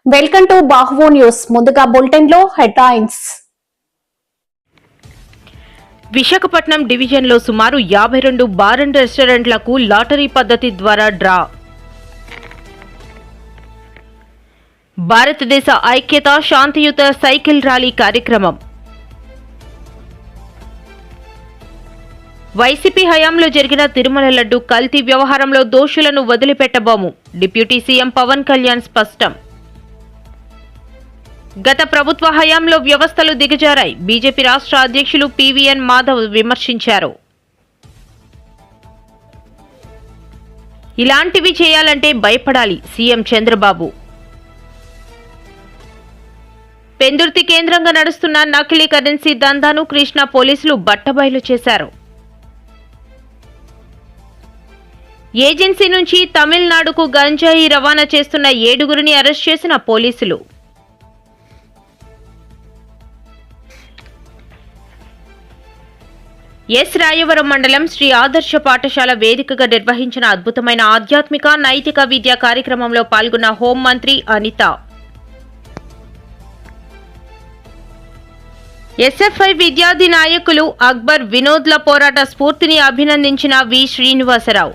Welcome to బాహువో news. ముందుగా bulletin లో హెడ్లైన్స్. విశాఖపట్నం డివిజన్లో సుమారు 52 బార్ అండ్ రెస్టారెంట్లకు లాటరీ పద్ధతి ద్వారా డ్రా. భారతదేశ ఐక్యత శాంతియుత సైకిల్ ర్యాలీ కార్యక్రమం. వైసీపీ హయాంలో జరిగిన తిరుమల లడ్డు కల్తీ వ్యవహారంలో దోషులను వదిలిపెట్టబోము. డిప్యూటీ సీఎం పవన్ కళ్యాణ్ స్పష్టం. గత ప్రభుత్వ హయాంలో వ్యవస్థలు దిగజారాయి. బీజేపీ రాష్ట్ర అధ్యక్షులు పీవీఎన్ మాధవ్ విమర్శించారు. ఇలాంటివి చేయాలంటే భయపడాలి సీఎం చంద్రబాబు. పెందుర్తి కేంద్రంగా నడుస్తున్న నకిలీ కరెన్సీ దందాను కృష్ణా పోలీసులు బట్టబయలు చేశారు. ఏజెన్సీ నుంచి తమిళనాడుకు గంజాయి రవాణా చేస్తున్న 7గురిని అరెస్ట్ చేసిన పోలీసులు. ఎస్ రాయవరం మండలం శ్రీ ఆదర్శ పాఠశాల వేదికగా నిర్వహించిన అద్భుతమైన ఆధ్యాత్మిక నైతిక విద్యా కార్యక్రమంలో పాల్గొన్న హోంమంత్రి అనిత. ఎస్ఎఫ్ఐ విద్యార్థి నాయకులు అక్బర్ వినోద్ల పోరాట స్ఫూర్తిని అభినందించిన వి శ్రీనివాసరావు.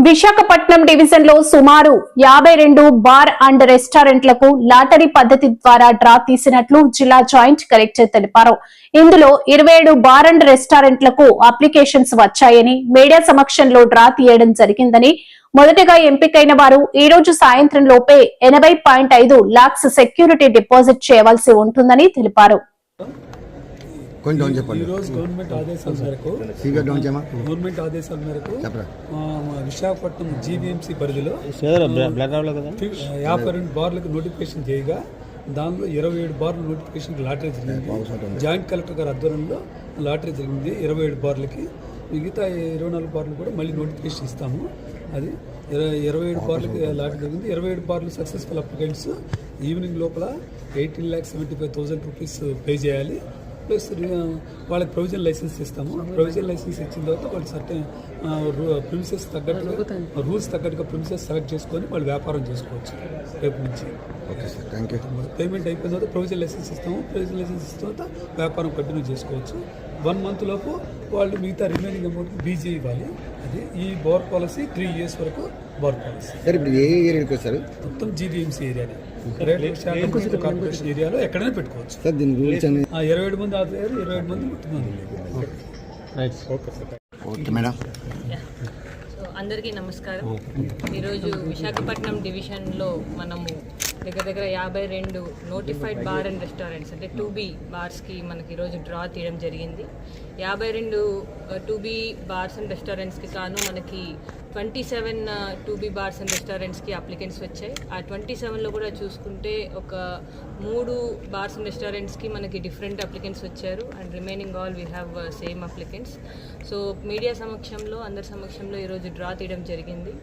విశాఖపట్నం డివిజన్ లో సుమారు 52 బార్ అండ్ రెస్టారెంట్లకు లాటరీ పద్ధతి ద్వారా డ్రా తీసినట్లు జిల్లా జాయింట్ కలెక్టర్ తెలిపారు. ఇందులో 27 బార్ అండ్ రెస్టారెంట్లకు అప్లికేషన్స్ వచ్చాయని, మీడియా సమక్షంలో డ్రా తీయడం జరిగిందని, మొదటగా ఎంపికైన వారు ఈ రోజు సాయంత్రం లోపే 80.5 lakhs సెక్యూరిటీ డిపాజిట్ చేయవలసి ఉంటుందని తెలిపారు. గవర్నమెంట్ ఆదేశాల మేరకు విశాఖపట్నం జీవీఎంసీ పరిధిలో 52 బార్లకు నోటిఫికేషన్ చేయగా దానిలో 27 బార్లు నోటిఫికేషన్ లాటరీ జరిగింది. జాయింట్ కలెక్టర్ గారి ఆధ్వర్యంలో లాటరీ జరిగింది 27 బార్లకి. మిగతా 24 బార్లు కూడా మళ్ళీ నోటిఫికేషన్ ఇస్తాము. అది 27 బార్లకి లాటరీ జరిగింది. 27 బార్లు సక్సెస్ఫుల్ అప్లికెంట్స్ ఈవినింగ్ లోపల 18,75,000 రూపీస్ పే చేయాలి. ప్లస్ వాళ్ళకి ప్రొవిజన్ లైసెన్స్ ఇస్తాము. ప్రొవిజన్ లైసెన్స్ ఇచ్చిన తర్వాత వాళ్ళు సర్టెన్ ప్రిమిసెస్ తగ్గట్టుగా రూల్స్ తగ్గట్టుగా ప్రిమిసెస్ సెలెక్ట్ చేసుకొని వాళ్ళు వ్యాపారం చేసుకోవచ్చు రేపు నుంచి. Okay sir, thank you. Payment అయిపోయిన తర్వాత ప్రొవిజన్ లైసెన్స్ ఇస్తాము. ప్రొవిజన్ లైసెన్స్ ఇచ్చిన తర్వాత వ్యాపారం కంటిన్యూ చేసుకోవచ్చు. 1 month లోపు వాళ్ళు మిగతా రిమైనింగ్ అమౌంట్కి బీజీ ఇవ్వాలి. అది ఈ బార్ పాలసీ 3 years వరకు బార్ పాలసీ. సార్ ఇప్పుడు ఏ ఏరియాకి వస్తారు? మొత్తం జీవీఎంసీ ఏరియాని కార్పొరేషన్ ఏరియాలో ఎక్కడైనా పెట్టుకోవచ్చు. సార్ దీని రూల్స్ అన్ని 27 మంది ఆదాయారు, 27 మంది ఓకే మేడం. అందరికీ నమస్కారం. ఈరోజు విశాఖపట్నం డివిజన్లో మనము దగ్గర 52 నోటిఫైడ్ బార్ అండ్ రెస్టారెంట్స్ అంటే 2B బార్స్కి మనకి ఈరోజు డ్రా తీయడం జరిగింది. 52 2B బార్స్ అండ్ రెస్టారెంట్స్కి కాను మనకి 27 2B బార్స్ అండ్ రెస్టారెంట్స్కి అప్లికెంట్స్ వచ్చాయి. ఆ 27లో కూడా చూసుకుంటే ఒక 3 బార్స్ అండ్ రెస్టారెంట్స్కి మనకి డిఫరెంట్ అప్లికెంట్స్ వచ్చారు and remaining all we have same applicants. So media సమక్షంలో అందరి సమక్షంలో ఈరోజు డ్రా తీయడం జరిగింది.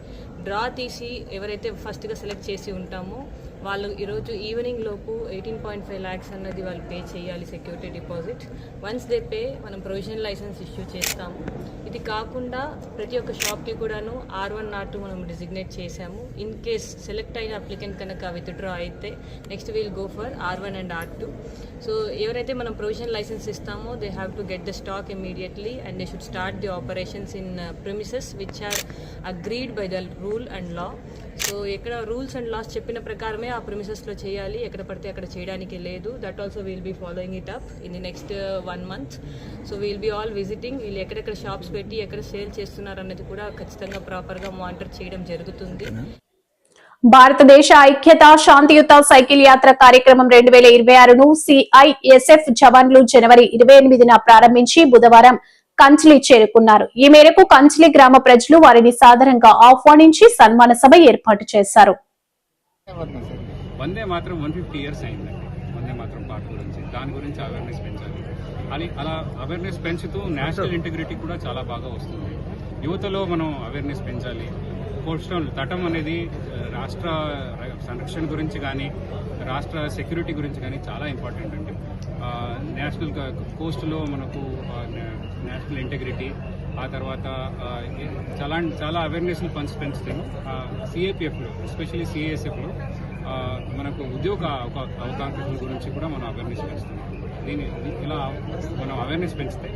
డ్రా తీసి ఎవరైతే ఫస్ట్గా సెలెక్ట్ చేసి ఉంటామో వాళ్ళు ఈరోజు ఈవినింగ్ లోపు 18.5 lakhs అన్నది వాళ్ళు పే చేయాలి security deposit. Once they pay మనం ప్రొవిజనల్ లైసెన్స్ ఇష్యూ చేస్తాము. ఇది కాకుండా ప్రతి ఒక్క షాప్కి కూడాను R1 R2 మనం డిజిగ్నేట్ చేశాము. ఇన్ కేస్ సెలెక్ట్ అయిన అప్లికెంట్ కనుక విత్డ్రా అయితే next we'll go for R1 and R2. So ఎవరైతే మనం ప్రొవిజనల్ లైసెన్స్ ఇస్తామో they have to get the stock immediately and they should start the operations in premises which are agreed by the rule and law. So ఎక్కడ rules and laws చెప్పిన ప్రకారమే ఆ ప్రిమిసెస్లో చేయాలి, ఎక్కడ పడితే అక్కడ చేయడానికి లేదు. That also we'll be following it up in the next 1 month. So we'll be all visiting. వీళ్ళు ఎక్కడెక్కడ షాప్స్ పెట్టి ఎక్కడ సేల్ చేస్తున్నారు అన్నది కూడా ఖచ్చితంగా ప్రాపర్గా మానిటర్ చేయడం జరుగుతుంది. భారతదేశ ఐక్యత శాంతియుత సైకిల్ యాత్ర కార్యక్రమం 2026ను సిఐఎస్ఎఫ్ జవాన్లు జనవరి 28న ప్రారంభించి బుధవారం కంచిలి చేరుకున్నారు. ఈ మేరకు కంచిలి గ్రామ ప్రజలు వారిని సాదరంగా ఆహ్వానించి సన్మాన సభ ఏర్పాటు చేశారు. వందే మాత్రం 150 years అయిందండి. వందే మాత్రం పాట గురించి దాని గురించి అవేర్నెస్ పెంచాలి. అలా అవేర్నెస్ పెంచుతూ నేషనల్ ఇంటిగ్రిటీ కూడా చాలా బాగా వస్తుంది. యువతలో మనం అవేర్నెస్ పెంచాలి. కోస్టల్ తటం అనేది రాష్ట్ర సంరక్షణ గురించి కానీ రాష్ట్ర సెక్యూరిటీ గురించి కానీ చాలా ఇంపార్టెంట్ అండి. నేషనల్ కోస్ట్లో మనకు నేషనల్ ఇంటిగ్రిటీ ఆ తర్వాత చాలా అవేర్నెస్ని పెంచుతాను. సిఏపిఎఫ్లో ఎస్పెషల్లీ సిఏఎస్ఎఫ్లో మనకు ఉద్యోగ అవకాశాల గురించి కూడా మనం అవేర్నెస్ పెంచుతున్నాం. ఇలా మనం అవేర్నెస్ పెంచితే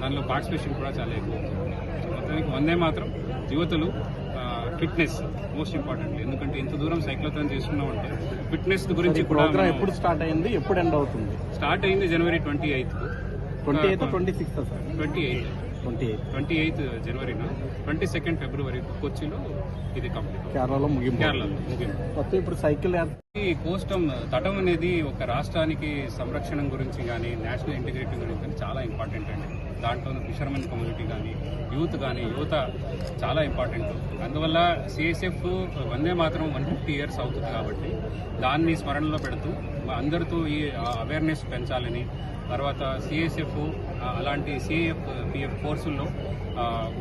దానిలో పార్టిసిపేషన్ కూడా చాలా ఎక్కువ అవుతుంది. మొత్తానికి వందే మాత్రం యువతలు ఫిట్నెస్ మోస్ట్ ఇంపార్టెంట్. ఎందుకంటే ఇంత దూరం సైక్లోథాన్ చేసుకున్నామంటే ఫిట్నెస్ గురించి కూడా. ఎప్పుడు స్టార్ట్ అయింది, ఎప్పుడు ఎండ్ అవుతుంది? స్టార్ట్ అయింది జనవరి 28th, 28th జనవరిన 22nd ఫిబ్రవరి కొచ్చిలో ఇది కంప్లీట్. కేరళలో ముగింపు. ఇప్పుడు సైకిల్ ఈ కోస్టమ్ తటం అనేది ఒక రాష్ట్రానికి సంరక్షణ గురించి కానీ నేషనల్ ఇంటిగ్రిటీ గురించి కానీ చాలా ఇంపార్టెంట్ అండి. దాంట్లో ఫిషర్మెన్ కమ్యూనిటీ కానీ యువత చాలా ఇంపార్టెంట్. అందువల్ల సిఎస్ఎఫ్ వందే మాత్రం 150 years అవుతుంది కాబట్టి దాన్ని స్మరణలో పెడుతూ అందరితో ఈ అవేర్నెస్ పెంచాలని, తర్వాత సిఎస్ఎఫ్ అలాంటి సిఏఎఫ్ కోర్సుల్లో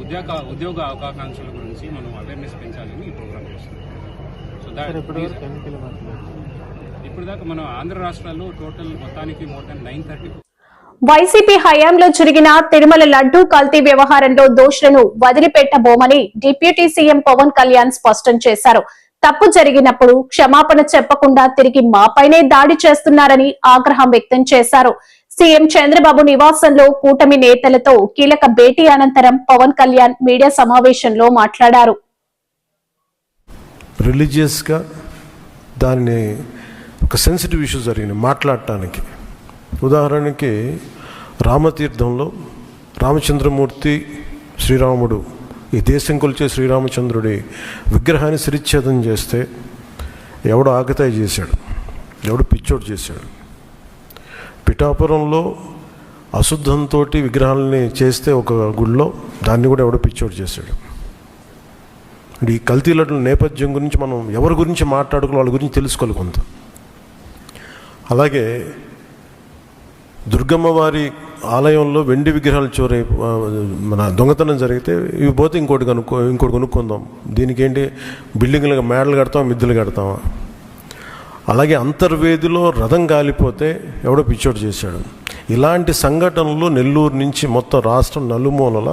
ఉద్యోగ అవకాశాల గురించి మనం అవేర్నెస్ పెంచాలని ఈ ప్రోగ్రామ్ చేస్తున్నాం. సో ఇప్పుడు దాకా మనం ఆంధ్ర రాష్ట్రాల్లో టోటల్ మొత్తానికి మోర్ దాన్ 930. వైసీపీ హయాంలో జరిగిన తిరుమల లడ్డూ కల్తీ వ్యవహారంలో దోషులను వదిలిపెట్టబోమని డిప్యూటీ సీఎం పవన్ కళ్యాణ్ స్పష్టం చేశారు. తప్పు జరిగినప్పుడు క్షమాపణ చెప్పకుండా తిరిగి మాపైనే దాడి చేస్తున్నారని ఆగ్రహం వ్యక్తం చేశారు. సీఎం చంద్రబాబు నివాసంలో కూటమి నేతలతో కీలక భేటీ అనంతరం పవన్ కళ్యాణ్ మీడియా సమావేశంలో మాట్లాడారు. రిలీజియస్గా దాన్ని ఒక సెన్సిటివ్ ఇష్యూ జరిగింది మాట్లాడటానికి. ఉదాహరణకి రామతీర్థంలో రామచంద్రమూర్తి శ్రీరాముడు ఈ దేశం కొలిచే శ్రీరామచంద్రుడి విగ్రహాన్ని శిరిచ్ఛేదం చేస్తే ఎవడు ఆగతాయి చేశాడు, ఎవడు పిచ్చోడు చేశాడు. పిఠాపురంలో అశుద్ధంతో విగ్రహాలని చేస్తే ఒక గుడిలో దాన్ని కూడా ఎవడో పిచ్చోడు చేశాడు. ఈ కల్తీ లడ్డుల నేపథ్యం గురించి మనం ఎవరి గురించి మాట్లాడుకోవాలి, వాళ్ళ గురించి తెలుసుకోవాలి కొంత. అలాగే దుర్గమ్మ వారి ఆలయంలో వెండి విగ్రహాలు మన దొంగతనం జరిగితే ఇవి పోతే ఇంకోటి కొనుక్కుందాం. దీనికి ఏంటి బిల్డింగ్లుగా మేడలు కడతాం, మిద్దెలు కడతామా? అలాగే అంతర్వేదిలో రథం కాలిపోతే ఎవడో పిచ్చోడు చేశాడు. ఇలాంటి సంఘటనలు నెల్లూరు నుంచి మొత్తం రాష్ట్రం నలుమూలల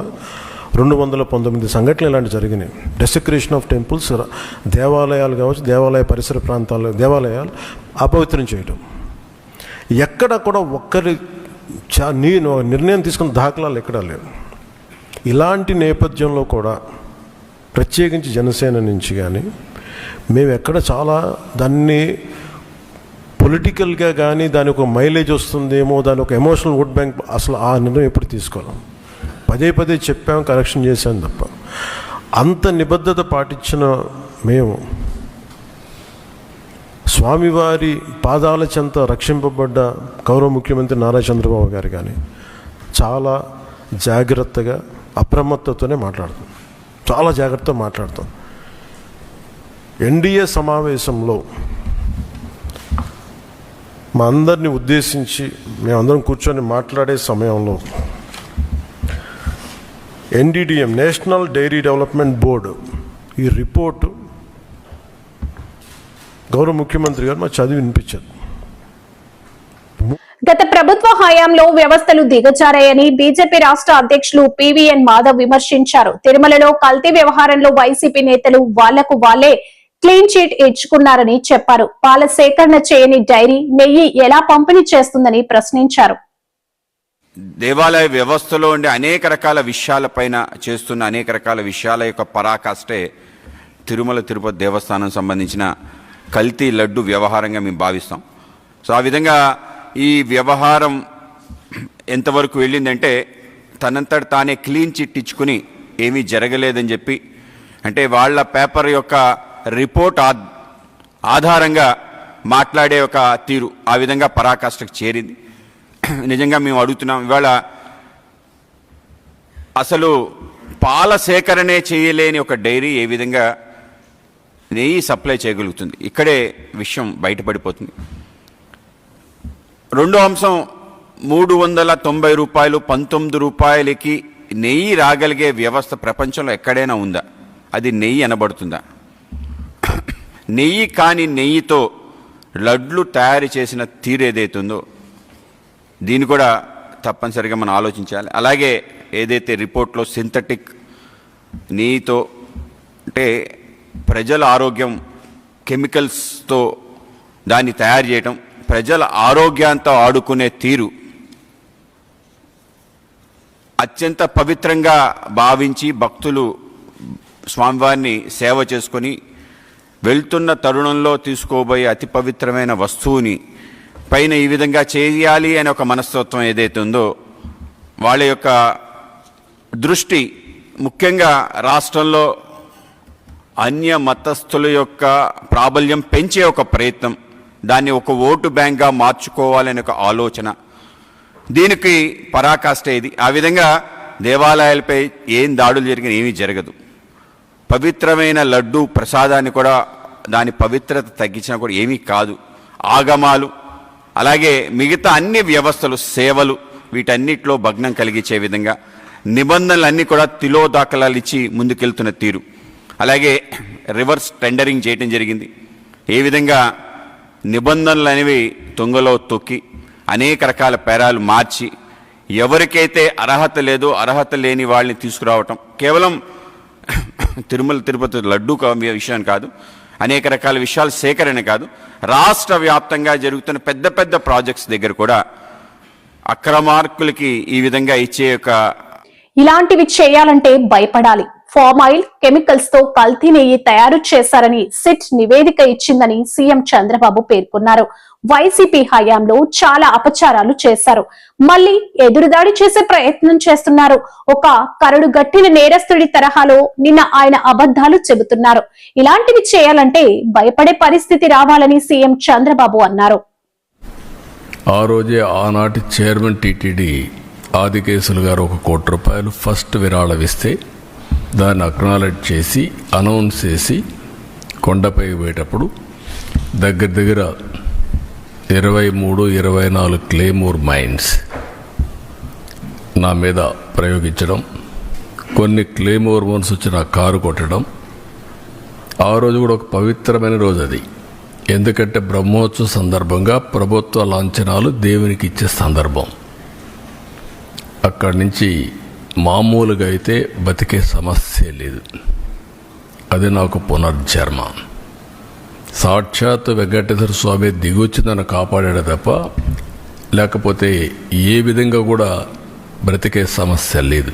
219 సంఘటనలు ఇలాంటి జరిగినాయి. డెసిక్రేషన్ ఆఫ్ టెంపుల్స్, దేవాలయాలు కావచ్చు, దేవాలయ పరిసర ప్రాంతాలు, దేవాలయాలు అపవిత్రం చేయటం. ఎక్కడ కూడా ఒక్కరి నిర్ణయం తీసుకున్న దాఖలాలు ఎక్కడా లేవు. ఇలాంటి నేపథ్యంలో కూడా ప్రత్యేకించి జనసేన నుంచి కానీ మేము ఎక్కడ చాలా దాన్ని పొలిటికల్గా కానీ దాని ఒక మైలేజ్ వస్తుందేమో, దాని ఒక ఎమోషనల్ ఓట్ బ్యాంక్, అసలు ఆ నిర్ణయం ఎప్పుడు తీసుకోలేం. పదే చెప్పాం, కరెక్షన్ చేశాం తప్ప. అంత నిబద్ధత పాటించిన మేము స్వామివారి పాదాల చెంత రక్షింపబడ్డ గౌరవ ముఖ్యమంత్రి నారా చంద్రబాబు గారు కానీ చాలా జాగ్రత్తగా అప్రమత్తతోనే మాట్లాడతాం, చాలా జాగ్రత్తగా మాట్లాడతాం. ఎన్డీఏ సమావేశంలో మా అందరినీ ఉద్దేశించి మేమందరం కూర్చొని మాట్లాడే సమయంలో NDDM national dairy development board ఈ రిపోర్టు గౌరవ ముఖ్యమంత్రి గారు మాకు చదివి వినిపించారు. గత ప్రభుత్వ హయాంలో వ్యవస్థలు దిగజారాయని బీజేపీ రాష్ట్ర అధ్యక్షులు పివిఎన్ మాధవ్ విమర్శించారు. తిరుమలలో కల్తీ వ్యవహారంలో వైసీపీ నేతలు వాళ్లకు వాళ్లే క్లీన్ చీట్ ఇచ్చుకున్నారని చెప్పారు. పాల సేకరణ చేయని డైరీ నెయ్యి ఎలా పంపిణీ చేస్తుందని ప్రశ్నించారు. దేవాలయ వ్యవస్థలో ఉండే అనేక రకాల విషయాలపైన చేస్తున్న అనేక రకాల విషయాల యొక్క పరాకాష్టే తిరుమల తిరుపతి దేవస్థానం సంబంధించిన కల్తీ లడ్డు వ్యవహారంగా మేము భావిస్తాం. సో ఆ విధంగా ఈ వ్యవహారం ఎంతవరకు వెళ్ళిందంటే తనంతట తానే క్లీన్ చిట్ ఇచ్చుకుని ఏమీ జరగలేదని చెప్పి, అంటే వాళ్ళ పేపర్ యొక్క రిపోర్ట్ ఆధారంగా మాట్లాడే ఒక తీరు ఆ విధంగా పరాకాష్ఠకు చేరింది. నిజంగా మేము అడుగుతున్నాం, ఇవాళ అసలు పాల సేకరణే చేయలేని ఒక డైరీ ఏ విధంగా నెయ్యి సప్లై చేయగలుగుతుంది? ఇక్కడే విషయం బయటపడిపోతుంది. రెండో అంశం, 390 రూపాయలు 19 రూపాయలకి నెయ్యి రాగలిగే వ్యవస్థ ప్రపంచంలో ఎక్కడైనా ఉందా? అది నెయ్యి అనబడుతుందా? నెయ్యి కాని నెయ్యితో లడ్లు తయారు చేసిన తీరు ఏదైతుందో దీన్ని కూడా తప్పనిసరిగా మనం ఆలోచించాలి. అలాగే ఏదైతే రిపోర్ట్లో సింథటిక్ నెయ్యితో, అంటే ప్రజల ఆరోగ్యం కెమికల్స్తో దాన్ని తయారు చేయటం, ప్రజల ఆరోగ్యంతో ఆడుకునే తీరు అత్యంత పవిత్రంగా భావించి భక్తులు స్వామివారిని సేవ చేసుకొని వెళ్తున్న తరుణంలో తీసుకోబోయే అతి పవిత్రమైన వస్తువుని పైన ఈ విధంగా చేయాలి అనే ఒక మనస్తత్వం ఏదైతే ఉందో వాళ్ళ యొక్క దృష్టి ముఖ్యంగా రాష్ట్రంలో అన్య మతస్థుల యొక్క ప్రాబల్యం పెంచే ఒక ప్రయత్నం, దాన్ని ఒక ఓటు బ్యాంక్గా మార్చుకోవాలనే ఒక ఆలోచన, దీనికి పరాకాష్ట ఇది. ఆ విధంగా దేవాలయాలపై ఏం దాడులు జరిగినా ఏమీ జరగదు. పవిత్రమైన లడ్డు ప్రసాదాన్ని కూడా దాని పవిత్రత తగ్గించినా కూడా ఏమీ కాదు. ఆగమాలు అలాగే మిగతా అన్ని వ్యవస్థలు, సేవలు వీటన్నిటిలో భగ్నం కలిగించే విధంగా నిబంధనలన్నీ కూడా తిలోదాఖలాలు ఇచ్చి ముందుకెళ్తున్న తీరు, అలాగే రివర్స్ టెండరింగ్ చేయడం జరిగింది. ఏ విధంగా నిబంధనలు అనేవి తుంగలో తొక్కి అనేక రకాల పేరాలు మార్చి ఎవరికైతే అర్హత లేదో అర్హత లేని వాళ్ళని తీసుకురావటం, కేవలం తిరుమల తిరుపతి లడ్డు విషయాన్ని కాదు, అనేక రకాల విషయాల సేకరణ కాదు, రాష్ట్ర వ్యాప్తంగా జరుగుతున్న పెద్ద పెద్ద ప్రాజెక్ట్స్ దగ్గర కూడా అక్రమార్కులకి ఈ విధంగా ఇచ్చే ఒక ఇలాంటివి చేయాలంటే భయపడాలి. ఫామ్ ఆయిల్, కెమికల్స్ తో కల్తీ నెయ్యి తయారు చేశారని సిట్ నివేదిక ఇచ్చిందని సీఎం చంద్రబాబు పేర్కొన్నారు. వైసీపీ హయాంలో చాలా అపచారాలు చేశారు, మళ్లీ ఎదురుదాడి చేసే ప్రయత్నం చేస్తున్నారు. ఒక కరడు గట్టిన నేరస్తుడి తరహాలో నిన్న ఆయన అబద్ధాలు చెబుతున్నారు. ఇలాంటివి చేయాలంటే భయపడే పరిస్థితి రావాలని సీఎం చంద్రబాబు అన్నారు. ఆ రోజే ఆనాటి చైర్మన్ టీటీడీ ఆదికేశులు గారు 1 కోటి రూపాయలు ఫస్ట్ విరాళమిస్తే దాన్ని అక్నాలెడ్జ్ చేసి అనౌన్స్ చేసి కొండపై పోయేటప్పుడు దగ్గర 23-24 క్లేమోర్ మైన్స్ నా మీద ప్రయోగించడం, కొన్ని క్లేమోర్ మైన్స్ వచ్చి నా కారు కొట్టడం. ఆ రోజు కూడా ఒక పవిత్రమైన రోజు అది, ఎందుకంటే బ్రహ్మోత్సవ సందర్భంగా ప్రభుత్వ లాంఛనాలు దేవునికి ఇచ్చే సందర్భం. అక్కడి నుంచి మామూలుగా అయితే బతికే సమస్య లేదు. అది నాకు పునర్జన్మ. సాక్షాత్ వెంకటేశ్వర స్వామి దిగొచ్చి నన్ను కాపాడాడు తప్ప లేకపోతే ఏ విధంగా కూడా బ్రతికే సమస్య లేదు.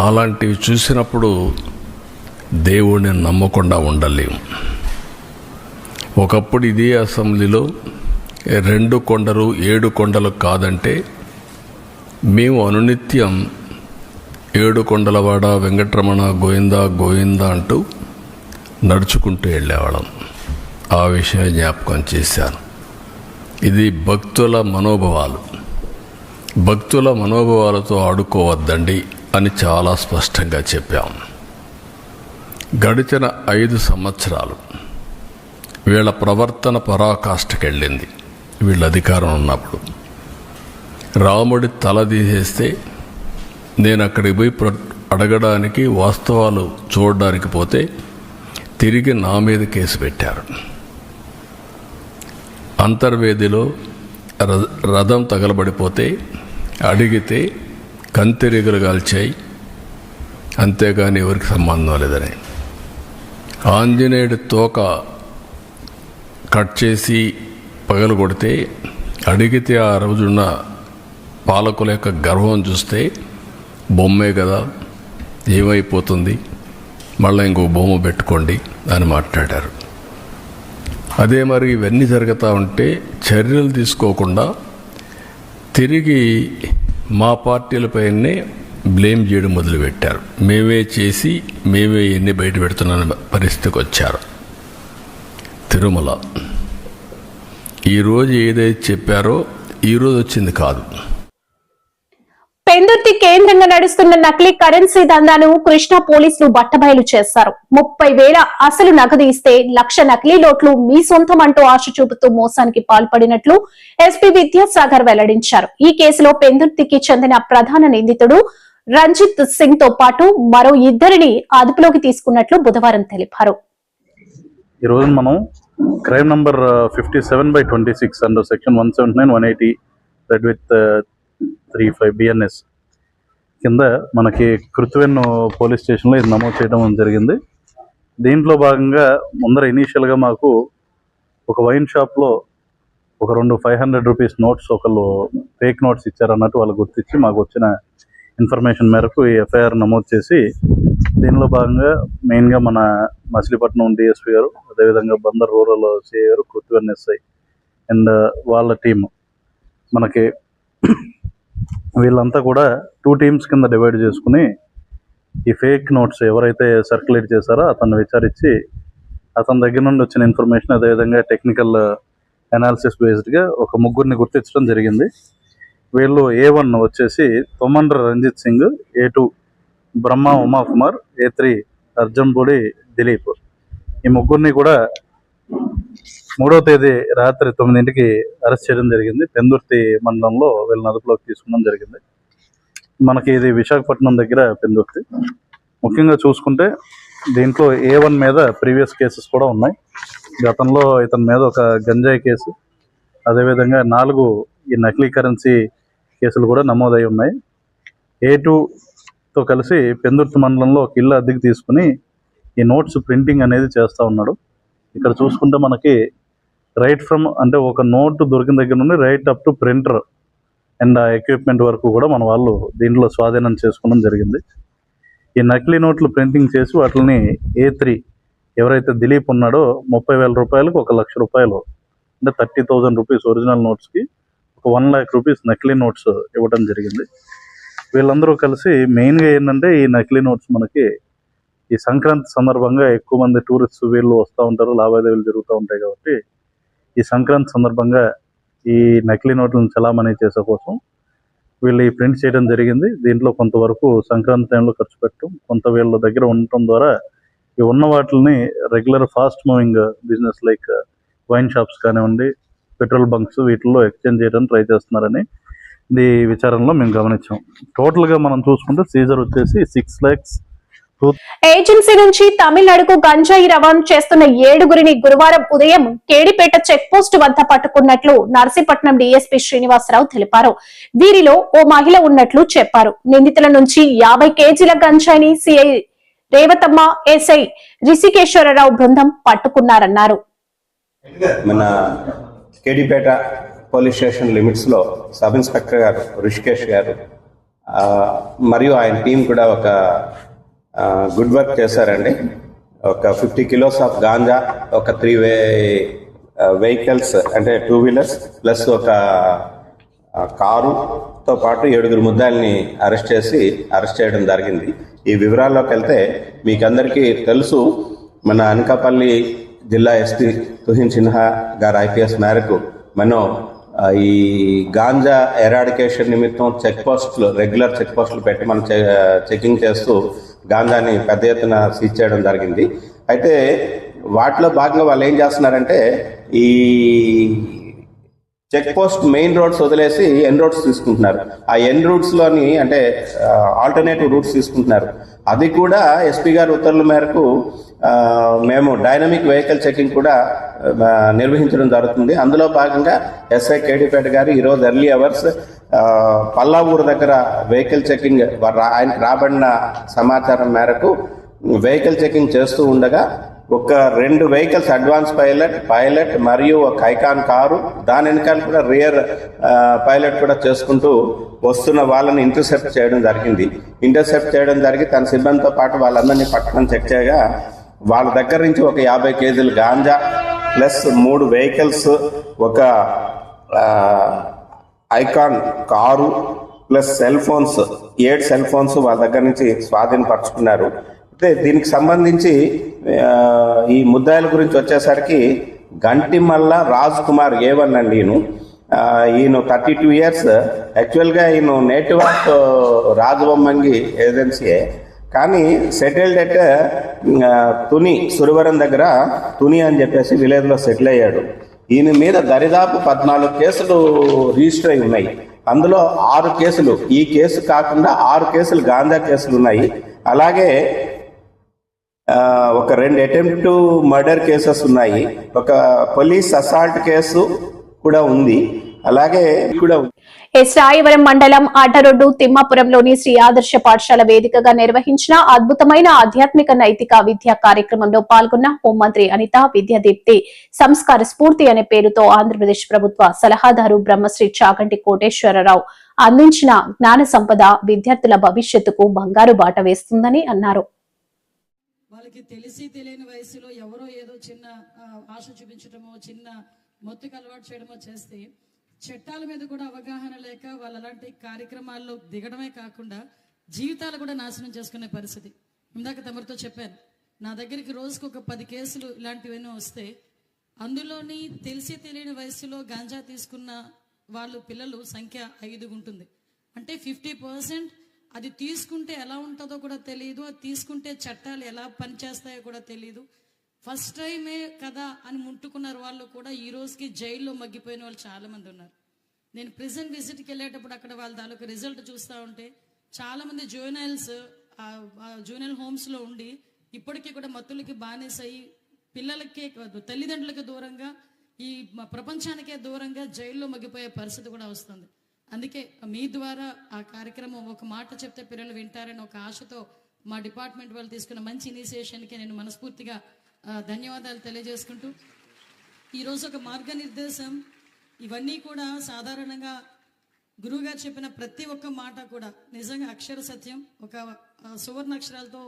అలాంటివి చూసినప్పుడు దేవుడిని నమ్మకుండా ఉండలేము. ఒకప్పుడు ఇదే అసెంబ్లీలో 2 కొండలు 7 కొండలు కాదంటే మేము అనునిత్యం 7 కొండలవాడ వెంకటరమణ గోవింద గోవింద అంటూ నడుచుకుంటూ వెళ్ళేవాళ్ళం. ఆ విషయం జ్ఞాపకం చేశాను. ఇది భక్తుల మనోభావాలు, భక్తుల మనోభావాలతో ఆడుకోవద్దండి అని చాలా స్పష్టంగా చెప్పాం. గడిచిన 5 సంవత్సరాలు వీళ్ళ ప్రవర్తన పరాకాష్ఠకెళ్ళింది. వీళ్ళ అధికారం ఉన్నప్పుడు రాముడి తల తీసేస్తే నేను అక్కడికి పోయి అడగడానికి, వాస్తవాలు చూడడానికి పోతే తిరిగి నా మీద కేసు పెట్టారు. అంతర్వేదిలో రథం తగలబడిపోతే అడిగితే కంతిరీగలు కాల్చాయి, అంతేగాని ఎవరికి సంబంధం లేదని. ఆంజనేయుడి తోక కట్ చేసి పగలు కొడితే అడిగితే ఆ రోజున్న పాలకుల యొక్క గర్వం చూస్తే బొమ్మే కదా, ఏమైపోతుంది, మళ్ళీ ఇంకో బొమ్మ పెట్టుకోండి అని మాట్లాడారు. అదే మరి ఇవన్నీ జరుగుతూ ఉంటే చర్యలు తీసుకోకుండా తిరిగి మా పార్టీలపైనే బ్లేమ్ చేయడం మొదలుపెట్టారు. మేమే చేసి మేమే ఎన్ని బయట పెడుతున్న పరిస్థితికి వచ్చారు. తిరుమల ఈరోజు ఏదైతే చెప్పారో ఈరోజు వచ్చింది కాదు. పెందుర్తి కేంద్రంగా నడుస్తున్న నకిలీ కరెన్సీ దందాను కృష్ణా పోలీసులు బట్టబయలు చేశారు. 30,000 అసలు నగదు ఇస్తే 1,00,000 నకిలీ నోట్లు మీ సొంతం అంటూ ఆశ చూపుతూ మోసానికి పాల్పడినట్లు ఎస్పీ విద్యాసాగర్ వెల్లడించారు. ఈ కేసులో పెందుర్తికి చెందిన ప్రధాన నిందితుడు రంజిత్ సింగ్ తో పాటు మరో 2 అదుపులోకి తీసుకున్నట్లు బుధవారం తెలిపారు. ఈ రోజు మనం crime number 57/26 under section 179, 180 red with 35 BNS కింద మనకి కృత్వెన్ను పోలీస్ స్టేషన్లో ఇది నమోదు చేయడం జరిగింది. దీంట్లో భాగంగా ముందర ఇనీషియల్గా మాకు ఒక వైన్ షాప్లో ఒక 2 500 రూపీస్ నోట్స్ ఒకళ్ళు ఫేక్ నోట్స్ ఇచ్చారన్నట్టు వాళ్ళు గుర్తించి మాకు వచ్చిన ఇన్ఫర్మేషన్ మేరకు ఈ ఎఫ్ఐఆర్ నమోదు చేసి దీనిలో భాగంగా మెయిన్గా మన మచిలీపట్నం డిఎస్పీ గారు, అదేవిధంగా బందర్ రూరల్ సిఐ గారు, కృత్వన్ ఎస్ఐ అండ్ వాళ్ళ టీము మనకి వీళ్ళంతా కూడా 2 టీమ్స్ కింద డివైడ్ చేసుకుని ఈ ఫేక్ నోట్స్ ఎవరైతే సర్క్యులేట్ చేశారో అతన్ని విచారించి అతని దగ్గర నుండి వచ్చిన ఇన్ఫర్మేషన్ అదేవిధంగా టెక్నికల్ అనాలిసిస్ బేస్డ్గా ఒక 3 గుర్తించడం జరిగింది. వీళ్ళు A1 వచ్చేసి తొమ్మండ్ర రంజిత్ సింగ్, A2 బ్రహ్మ ఉమాకుమార్, A3 అర్జున్పూడి దిలీప్. ఈ 3 కూడా 3వ తేదీ రాత్రి 9ంటికి అరెస్ట్ చేయడం జరిగింది. పెందుర్తి మండలంలో వీళ్ళని అదుపులోకి తీసుకోవడం జరిగింది. మనకి ఇది విశాఖపట్నం దగ్గర పెందుర్తి. ముఖ్యంగా చూసుకుంటే దీంట్లో A1 మీద ప్రీవియస్ కేసెస్ కూడా ఉన్నాయి. గతంలో ఇతని మీద ఒక గంజాయి కేసు, అదేవిధంగా 4 ఈ నకిలీ కరెన్సీ కేసులు కూడా నమోదై ఉన్నాయి. A2తో కలిసి పెందుర్తి మండలంలో ఒక ఇల్లు అద్దెకి తీసుకుని ఈ నోట్స్ ప్రింటింగ్ అనేది చేస్తూ ఉన్నాడు. ఇక్కడ చూసుకుంటే మనకి రైట్ ఫ్రమ్ అంటే ఒక నోట్ దొరికిన దగ్గర నుండి right up to printer and equipment వరకు కూడా మన వాళ్ళు దీంట్లో స్వాధీనం చేసుకోవడం జరిగింది. ఈ నకిలీ నోట్లు ప్రింటింగ్ చేసి వాటిని A3 ఎవరైతే దిలీప్ ఉన్నాడో 30,000 రూపాయలకు 1,00,000 రూపాయలు అంటే 30,000 రూపీస్ ఒరిజినల్ నోట్స్కి ఒక 1,00,000 రూపీస్ నకిలీ నోట్స్ ఇవ్వడం జరిగింది. వీళ్ళందరూ కలిసి మెయిన్గా ఏంటంటే ఈ నకిలీ నోట్స్ మనకి ఈ సంక్రాంతి సందర్భంగా ఎక్కువ మంది టూరిస్ట్ వీళ్ళు వస్తూ ఉంటారు, లావాదేవీలు జరుగుతూ ఉంటాయి కాబట్టి ఈ సంక్రాంతి సందర్భంగా ఈ నకిలీ నోట్లను చలామణి చేసే కోసం వీళ్ళు ఈ ప్రింట్ చేయడం జరిగింది. దీంట్లో కొంతవరకు సంక్రాంతి టైంలో ఖర్చు పెట్టడం, కొంత వీళ్ళ దగ్గర ఉండటం ద్వారా ఈ ఉన్న వాటిని regular fast moving business like wine shops కానివ్వండి, పెట్రోల్ బంక్స్ వీటిల్లో ఎక్స్చేంజ్ చేయడానికి ట్రై చేస్తున్నారని ఈ విచారణలో మేము గమనించాం. టోటల్గా మనం చూసుకుంటే సీజర్ వచ్చేసి 6 lakhs. ఏజెన్సీ నుంచి తమిళనాడుకు గంజాయి రవాణా చేస్తున్న 7గురిని గురువారం ఉదయం కేడిపేట చెక్ పోస్ట్ వద్ద పట్టుకున్నట్లు నర్సీపట్నం డీఎస్పీ శ్రీనివాసరావు తెలిపారు. వీరిలో ఓ మహిళ ఉన్నట్లు చెప్పారు. నిందితుల నుంచి 50 కేజీల గంజాయిని సిఐ రేవతమ్మ, ఎస్ఐ రిషికేశ్వరరావు బృందం పట్టుకున్నారన్నారు. మన కేడిపేట పోలీస్ స్టేషన్ లిమిట్స్ లో సబ్ ఇన్స్పెక్టర్ గారు రిషికేష్ గారు మరియు ఆయన టీం కూడా ఒక గుడ్ వర్క్ చేశారండి. ఒక 50 kilos ఆఫ్ గాంజా, ఒక 3 వెహికల్స్ అంటే 2 wheelers ప్లస్ ఒక కారుతో పాటు 7 ముద్దాయిల్ని అరెస్ట్ చేయడం జరిగింది. ఈ వివరాల్లోకి వెళ్తే మీకు అందరికీ తెలుసు, మన అనకాపల్లి జిల్లా ఎస్పీ తుహిన్ సిన్హా గారు IPS మేరకు మనం ఈ గాంజా ఎరాడికేషన్ నిమిత్తం రెగ్యులర్ చెక్ పోస్టులు పెట్టి మనం చెకింగ్ చేస్తూ గాంజాని పెద్ద ఎత్తున సీజ్ చేయడం జరిగింది. అయితే వాటిలో భాగంగా వాళ్ళు ఏం చేస్తున్నారంటే ఈ చెక్ పోస్ట్ మెయిన్ రోడ్స్ వదిలేసి ఎన్ రోడ్స్ తీసుకుంటున్నారు. ఆ ఎన్ రూట్స్లోని అంటే ఆల్టర్నేటివ్ రూట్స్ తీసుకుంటున్నారు. అది కూడా ఎస్పీ గారి ఉత్తర్వుల మేరకు మేము డైనమిక్ వెహికల్ చెకింగ్ కూడా నిర్వహించడం జరుగుతుంది. అందులో భాగంగా ఎస్ఐ కేడిపేట గారు ఈరోజు ఎర్లీ అవర్స్ పల్లావూరు దగ్గర వెహికల్ చెకింగ్ ఆయనకు రాబడిన సమాచారం మేరకు వెహికల్ చెకింగ్ చేస్తూ ఉండగా ఒక 2 వెహికల్స్ అడ్వాన్స్ పైలట్ మరియు ఒక ఐకాన్ కారు, దాని వెనకాల కూడా రియర్ పైలట్ కూడా చేసుకుంటూ వస్తున్న వాళ్ళని ఇంటర్సెప్ట్ చేయడం జరిగి తన సిబ్బందితో పాటు వాళ్ళందరినీ పట్టుకొని చెక్ చేయగా వాళ్ళ దగ్గర నుంచి ఒక 50 కేజీలు గాంజా ప్లస్ 3 వెహికల్స్, ఒక icon car plus cell phones 8 cell phones వాళ్ళ దగ్గర నుంచి స్వాధీనపరుచుకున్నారు. అయితే దీనికి సంబంధించి ఈ ముద్దాయిల గురించి వచ్చేసరికి గంటిమల్ల రాజ్ కుమార్ A1 అండి. ఈయన 32 years. యాక్చువల్గా ఈయన నేటివ్ ఆఫ్ రాజబొమ్మంగి ఏజెన్సీయే, కానీ సెటిల్డ్ ఎట్ తుని సురవరం దగ్గర తుని అని చెప్పేసి విలేజ్లో సెటిల్ అయ్యాడు. ఈయన మీద దరిదాపు 14 కేసులు రిజిస్టర్ అయి ఉన్నాయి. అందులో 6 కేసులు, ఈ కేసు కాకుండా 6 కేసులు గాంజా కేసులు ఉన్నాయి. అలాగే ఒక 2 అటెంప్ట్ మర్డర్ కేసెస్ ఉన్నాయి. ఒక పోలీస్ అసాల్ట్ కేసు కూడా ఉంది. అలాగే కూడా రాయవరం మండలం ఆటరొడ్డు తిమ్మాపురంలోని శ్రీ ఆదర్శ పాఠశాల వేదికగా నిర్వహించిన అద్భుతమైన ఆధ్యాత్మిక నైతిక విద్యా కార్యక్రమంలో పాల్గొన్న హోంమంత్రి అనిత విద్యాదీప్తి సంస్కార స్ఫూర్తి అనే పేరుతో ఆంధ్రప్రదేశ్ ప్రభుత్వ సలహాదారు బ్రహ్మశ్రీ చాగంటి కోటేశ్వరరావు అందించిన జ్ఞాన సంపద విద్యార్థుల భవిష్యత్తుకు బంగారు బాట వేస్తుందని అన్నారు. వాళ్ళకి తెలిసి తెలియని వయసులో ఎవరో ఏదో చిన్న ఆశ చూపించడమో చిన్న మొత్తుకు అలవాటు చేయడమో చేస్తే చట్టాల మీద కూడా అవగాహన లేక వాళ్ళు అలాంటి కార్యక్రమాల్లో దిగడమే కాకుండా జీవితాలు కూడా నాశనం చేసుకునే పరిస్థితి. ఇందాక తమరితో చెప్పాను, నా దగ్గరికి రోజుకు ఒక 10 కేసులు ఇలాంటివన్నీ వస్తే అందులోని తెలిసి తెలియని వయసులో గాంజా తీసుకున్న వాళ్ళు పిల్లలు సంఖ్య 5 ఉంటుంది. అంటే 50% అది తీసుకుంటే ఎలా ఉంటుందో కూడా తెలియదు, అది తీసుకుంటే చట్టాలు ఎలా పనిచేస్తాయో కూడా తెలియదు. ఫస్ట్ టైమే కదా అని ముట్టుకున్నారు వాళ్ళు కూడా ఈ రోజుకి జైల్లో మగ్గిపోయిన వాళ్ళు చాలా మంది ఉన్నారు. నేను ప్రిజన్ విజిట్కి వెళ్ళేటప్పుడు అక్కడ వాళ్ళ తాలూకు రిజల్ట్ చూస్తూ ఉంటే చాలా మంది జూనియల్ హోమ్స్లో ఉండి ఇప్పటికీ కూడా మత్తులకి బానిసయి పిల్లలకే తల్లిదండ్రులకి దూరంగా ఈ ప్రపంచానికే దూరంగా జైల్లో మగ్గిపోయే పరిస్థితి కూడా వస్తుంది. అందుకే మీ ద్వారా ఆ కార్యక్రమం ఒక మాట చెప్తే పిల్లలు వింటారని ఒక ఆశతో మా డిపార్ట్మెంట్ వాళ్ళు తీసుకున్న మంచి ఇనిషియేషన్కి నేను మనస్ఫూర్తిగా ధన్యవాదాలు తెలియజేసుకుంటూ, ఈరోజు ఒక మార్గనిర్దేశం ఇవన్నీ కూడా సాధారణంగా గురువుగారు చెప్పిన ప్రతి ఒక్క మాట కూడా నిజంగా అక్షర సత్యం, ఒక సువర్ణ అక్షరాలతో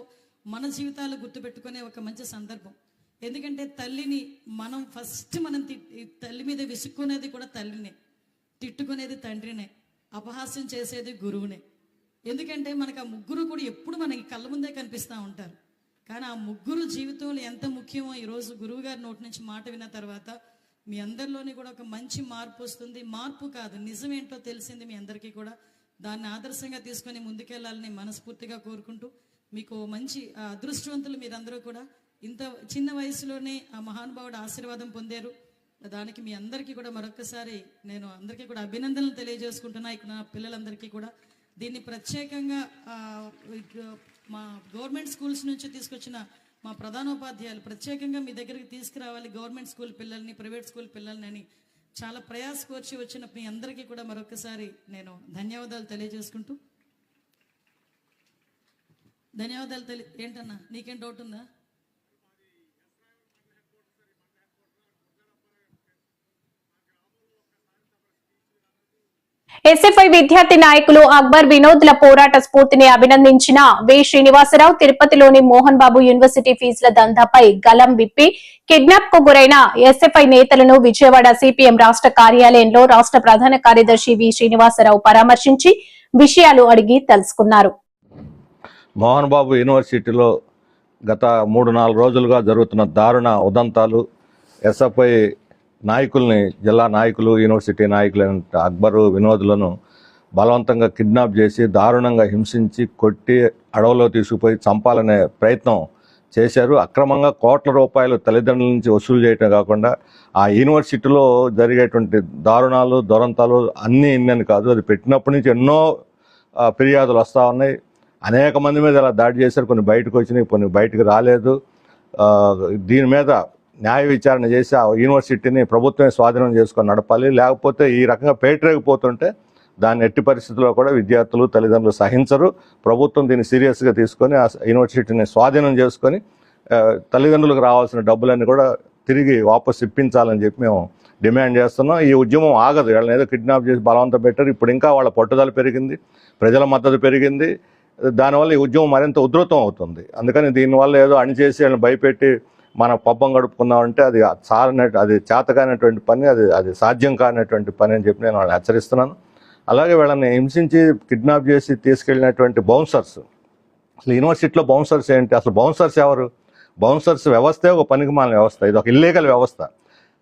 మన జీవితాలు గుర్తుపెట్టుకునే ఒక మంచి సందర్భం. ఎందుకంటే తల్లిని మనం ఫస్ట్ తల్లి మీద విసుక్కునేది కూడా తల్లినే, తిట్టుకునేది తండ్రినే, అపహాస్యం చేసేది గురువునే. ఎందుకంటే మనకు ఆ ముగ్గురు కూడా ఎప్పుడు మనకి కళ్ళ ముందే కనిపిస్తూ ఉంటారు. కానీ ఆ ముగ్గురు జీవితంలో ఎంత ముఖ్యమో ఈరోజు గురువు గారి నోటి నుంచి మాట విన్న తర్వాత మీ అందరిలోని కూడా ఒక మంచి మార్పు వస్తుంది. మార్పు కాదు, నిజమేంటో తెలిసింది మీ అందరికీ కూడా. దాన్ని ఆదర్శంగా తీసుకొని ముందుకెళ్లాలని మనస్ఫూర్తిగా కోరుకుంటూ, మీకు మంచి అదృష్టవంతులు మీరందరూ కూడా. ఇంత చిన్న వయసులోనే ఆ మహానుభావుడు ఆశీర్వాదం పొందారు. దానికి మీ అందరికీ కూడా మరొకసారి నేను అందరికీ కూడా అభినందనలు తెలియజేసుకుంటున్నా. ఇక్కడ నా పిల్లలందరికీ కూడా దీన్ని ప్రత్యేకంగా మా గవర్నమెంట్ స్కూల్స్ నుంచి తీసుకొచ్చిన మా ప్రధానోపాధ్యాయులు ప్రత్యేకంగా మీ దగ్గరికి తీసుకురావాలి గవర్నమెంట్ స్కూల్ పిల్లల్ని, ప్రైవేట్ స్కూల్ పిల్లల్ని అని చాలా ప్రయాసకొచ్చి వచ్చిన మీ అందరికీ కూడా మరొకసారి నేను ధన్యవాదాలు తెలియజేసుకుంటూ, ఏంటన్నా నీకేం డౌట్ ఉందా? ఎస్ఎఫ్ఐ విద్యార్థి నాయకులు అక్బర్ వినోద్ల పోరాట స్ఫూర్తిని అభినందించిన వి శ్రీనివాసరావు తిరుపతిలోని మోహన్ బాబు యూనివర్సిటీ ఫీజుల దందాపై గలం విప్పి కిడ్నాప్ కు గురైన ఎస్ఎఫ్ఐ నేతలను విజయవాడ సిపిఎం రాష్ట్ర కార్యాలయంలో రాష్ట్ర ప్రధాన కార్యదర్శి వి శ్రీనివాసరావు పరామర్శించి విషయాలు అడిగి తెలుసుకున్నారు. మోహన్ బాబు యూనివర్సిటీలో గత 3-4 రోజులుగా జరుగుతున్న దారుణ ఉదంతాలు, ఎస్ఎఫ్ఐ నాయకుల్ని, జిల్లా నాయకులు, యూనివర్సిటీ నాయకులైన అక్బరు వినోద్లను బలవంతంగా కిడ్నాప్ చేసి దారుణంగా హింసించి కొట్టి అడవులో తీసుకుపోయి చంపాలనే ప్రయత్నం చేశారు. అక్రమంగా కోట్ల రూపాయలు తల్లిదండ్రుల నుంచి వసూలు చేయటం కాకుండా ఆ యూనివర్సిటీలో జరిగేటువంటి దారుణాలు, దురంతాలు అన్నీ ఇన్నని కాదు, అది పెట్టినప్పటి నుంచి ఎన్నో ఫిర్యాదులు వస్తూ ఉన్నాయి. అనేక మంది మీద అలా దాడి చేశారు. కొన్ని బయటకు వచ్చినాయి, కొన్ని బయటకు రాలేదు. దీని మీద న్యాయ విచారణ చేసి ఆ యూనివర్సిటీని ప్రభుత్వమే స్వాధీనం చేసుకొని నడపాలి. లేకపోతే ఈ రకంగా పేటరేగిపోతుంటే దాన్ని ఎట్టి పరిస్థితుల్లో కూడా విద్యార్థులు, తల్లిదండ్రులు సహించరు. ప్రభుత్వం దీన్ని సీరియస్గా తీసుకొని ఆ యూనివర్సిటీని స్వాధీనం చేసుకొని తల్లిదండ్రులకు రావాల్సిన డబ్బులన్నీ కూడా తిరిగి వాపసు ఇప్పించాలని చెప్పి మేము డిమాండ్ చేస్తున్నాం. ఈ ఉద్యమం ఆగదు. వాళ్ళని ఏదో కిడ్నాప్ చేసి బలవంతం పెట్టారు. ఇప్పుడు ఇంకా వాళ్ళ పట్టుదల పెరిగింది, ప్రజల మద్దతు పెరిగింది. దానివల్ల ఈ ఉద్యమం మరింత ఉధృతం అవుతుంది. అందుకని దీనివల్ల ఏదో అణిచేసి వాళ్ళని భయపెట్టి మన పబ్బం గడుపుకుందామంటే అది చేతకానటువంటి పని, అది సాధ్యం కానటువంటి పని అని చెప్పి నేను వాళ్ళని హెచ్చరిస్తున్నాను. అలాగే వీళ్ళని హింసించి కిడ్నాప్ చేసి తీసుకెళ్ళినటువంటి బౌన్సర్స్, అసలు యూనివర్సిటీలో బౌన్సర్స్ ఏంటి? అసలు బౌన్సర్స్ ఎవరు? బౌన్సర్స్ వ్యవస్థే ఒక పనికిమాలిన వ్యవస్థ, ఇది ఒక ఇల్లీగల్ వ్యవస్థ.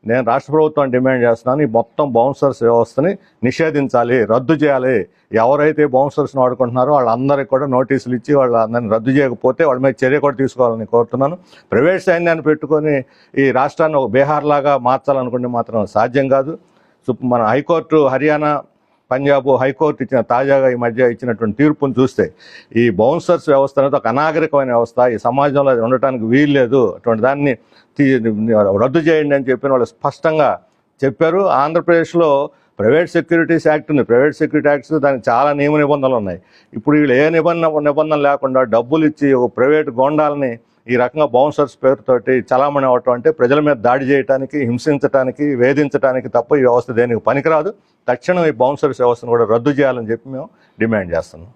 నేను రాష్ట్ర ప్రభుత్వం డిమాండ్ చేస్తున్నాను, ఈ మొత్తం బౌన్సర్స్ వ్యవస్థని నిషేధించాలి, రద్దు చేయాలి. ఎవరైతే బౌన్సర్స్ని వాడుకుంటున్నారో వాళ్ళందరికీ కూడా నోటీసులు ఇచ్చి వాళ్ళందరినీ రద్దు చేయకపోతే వాళ్ళ మీద చర్య కూడా తీసుకోవాలని కోరుతున్నాను. ప్రైవేట్ సైన్యాన్ని పెట్టుకొని ఈ రాష్ట్రాన్ని ఒక బీహార్ లాగా మార్చాలనుకుంటే మాత్రం సాధ్యం కాదు. మన హైకోర్టు, హర్యానా, పంజాబ్ హైకోర్టు తాజాగా ఈ మధ్య ఇచ్చినటువంటి తీర్పును చూస్తే ఈ బౌన్సర్స్ వ్యవస్థ అనేది ఒక అనాగరికమైన వ్యవస్థ, ఈ సమాజంలో అది ఉండటానికి వీలు లేదు, అటువంటి దాన్ని రద్దు చేయండి అని చెప్పిన వాళ్ళు స్పష్టంగా చెప్పారు. ఆంధ్రప్రదేశ్లో ప్రైవేట్ సెక్యూరిటీస్ యాక్ట్ ఉంది. ప్రైవేట్ సెక్యూరిటీ యాక్ట్స్ దానికి చాలా నియమ నిబంధనలు ఉన్నాయి. ఇప్పుడు వీళ్ళు ఏ నిబంధన లేకుండా డబ్బులు ఇచ్చి ఒక ప్రైవేట్ గోండాలని ఈ రకంగా బౌన్సర్స్ పేరుతోటి చలామణి అవ్వటం అంటే ప్రజల మీద దాడి చేయడానికి, హింసించడానికి, వేధించడానికి తప్ప ఈ వ్యవస్థ దేనికి పనికిరాదు. తక్షణం ఈ బౌన్సర్స్ వ్యవస్థను కూడా రద్దు చేయాలని చెప్పి మేము డిమాండ్ చేస్తున్నాం.